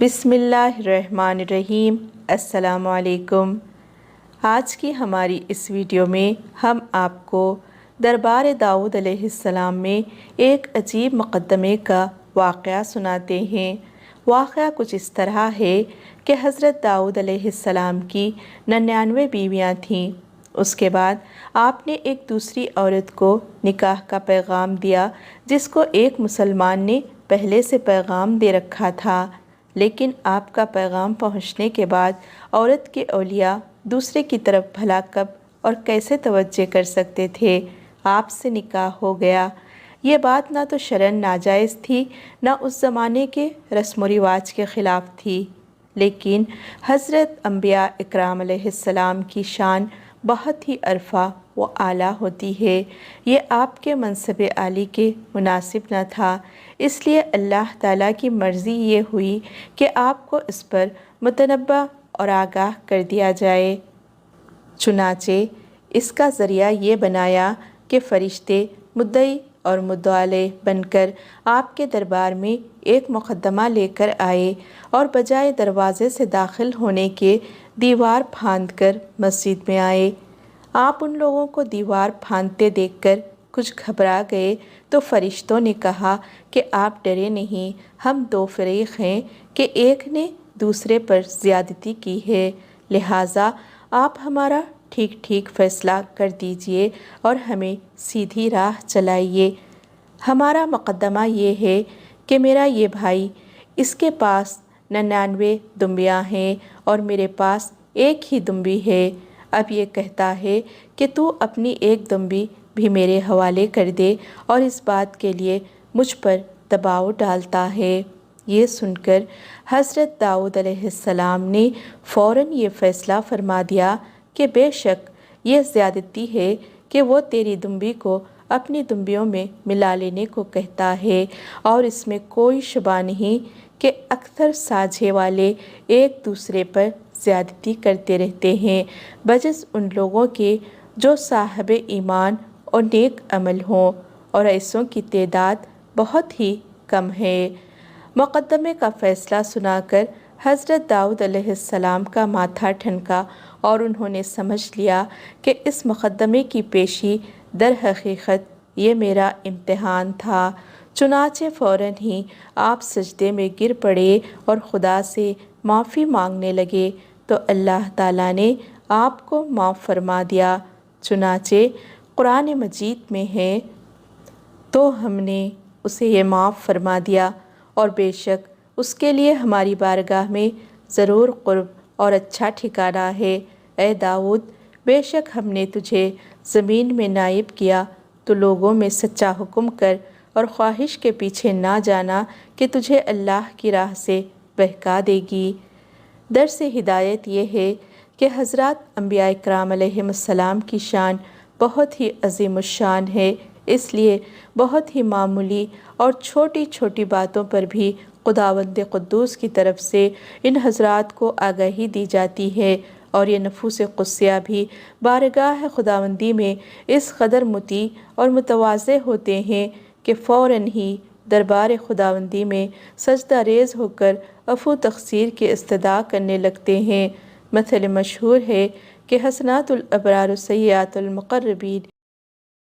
बिस्मिल्लाहिर्रहमानिर्रहीम। अस्सलामु अलैकुम। आज की हमारी इस वीडियो में हम आपको दरबार दाऊद अलैहिस्सलाम में एक अजीब मुक़द्दमे का वाक़या सुनाते हैं। वाक़या कुछ इस तरह है कि हज़रत दाऊद अलैहिस्सलाम की 99 बीवियाँ थीं। उसके बाद आपने एक दूसरी औरत को निकाह का पैगाम दिया, जिसको एक मुसलमान ने पहले से पैगाम दे रखा था। लेकिन आपका पैगाम पहुंचने के बाद औरत के औलिया दूसरे की तरफ भला कब और कैसे तवज्जो कर सकते थे। आपसे निकाह हो गया। ये बात ना तो शरन नाजायज़ थी, ना उस ज़माने के रस्म व रिवाज के ख़िलाफ़ थी। लेकिन हज़रत अम्बिया इकराम अलैहिस्सलाम की शान बहुत ही अरफा व आला होती है। ये आपके मनसब आली के मुनासिब न था, इसलिए अल्लाह ताला की मर्ज़ी ये हुई कि आपको इस पर मुतनब्बा और आगाह कर दिया जाए। चुनाचे इसका ज़रिया ये बनाया कि फ़रिश्ते मुद्दई और मुद्दाले बनकर आपके दरबार में एक मुक़द्दमा लेकर आए और बजाय दरवाज़े से दाखिल होने के दीवार फांदकर मस्जिद में आए। आप उन लोगों को दीवार फांदते देखकर कुछ घबरा गए तो फ़रिश्तों ने कहा कि आप डरे नहीं, हम दो फ़रीक़ हैं कि एक ने दूसरे पर ज़्यादती की है, लिहाजा आप हमारा ठीक ठीक फ़ैसला कर दीजिए और हमें सीधी राह चलाइए। हमारा मुक़द्दमा ये है कि मेरा ये भाई, इसके पास 99 दुम्बियाँ हैं और मेरे पास एक ही दुम्बी है। अब ये कहता है कि तू अपनी एक दुम्बी भी मेरे हवाले कर दे और इस बात के लिए मुझ पर दबाव डालता है। ये सुनकर हज़रत दाऊद अलैहिस्सलाम ने फ़ौरन ये फ़ैसला फरमा दिया कि बेशक ये ज़्यादती है कि वो तेरी दुम्बी को अपनी दुम्बियों में मिला लेने को कहता है, और इसमें कोई शुबा नहीं कि अक्सर साझे वाले एक दूसरे पर ज़्यादती करते रहते हैं, बजस उन लोगों के जो साहिब ईमान और नेक अमल हों, और ऐसों की तादाद बहुत ही कम है। मुक़द्दमे का फ़ैसला सुनाकर हज़रत दाऊद अलैहिस्सलाम का माथा ठनका और उन्होंने समझ लिया कि इस मुक़द्दमे की पेशी दर हकीकत ये मेरा इम्तिहान था। चुनाचे फ़ौरन ही आप सजदे में गिर पड़े और ख़ुदा से माफ़ी मांगने लगे, तो अल्लाह ताला ने आपको माफ़ फरमा दिया। चुनाचे कुरान मजीद में है, तो हमने उसे ये माफ़ फरमा दिया और बेशक उसके लिए हमारी बारगाह में ज़रूर क़ुर्ब और अच्छा ठिकाना है। ए दाऊद, बेशक हमने तुझे ज़मीन में नाइब किया, तो लोगों में सच्चा हुक्म कर और ख्वाहिश के पीछे ना जाना कि तुझे अल्लाह की राह से बहका देगी। दर्स हिदायत ये है कि हज़रत अम्बिया इकराम अलैहिस्सलाम की शान बहुत ही अज़ीमुश्शान है, इसलिए बहुत ही मामूली और छोटी छोटी बातों पर भी खुदावंद क़ुद्दूस की तरफ से इन हज़रात को आगाही दी जाती है, और ये नफूस क़ुस्सिया भी बारगाह खुदावंदी में इस कदर मुती और मुतवाज़े होते हैं कि फ़ौरन ही दरबार खुदावंदी में सजदा रेज़ होकर अफ़ू तक़सीर के इस्तदा करने लगते हैं। मसल मशहूर है कि हसनातुल अबरार सय्यातुल मुक़र्रबीन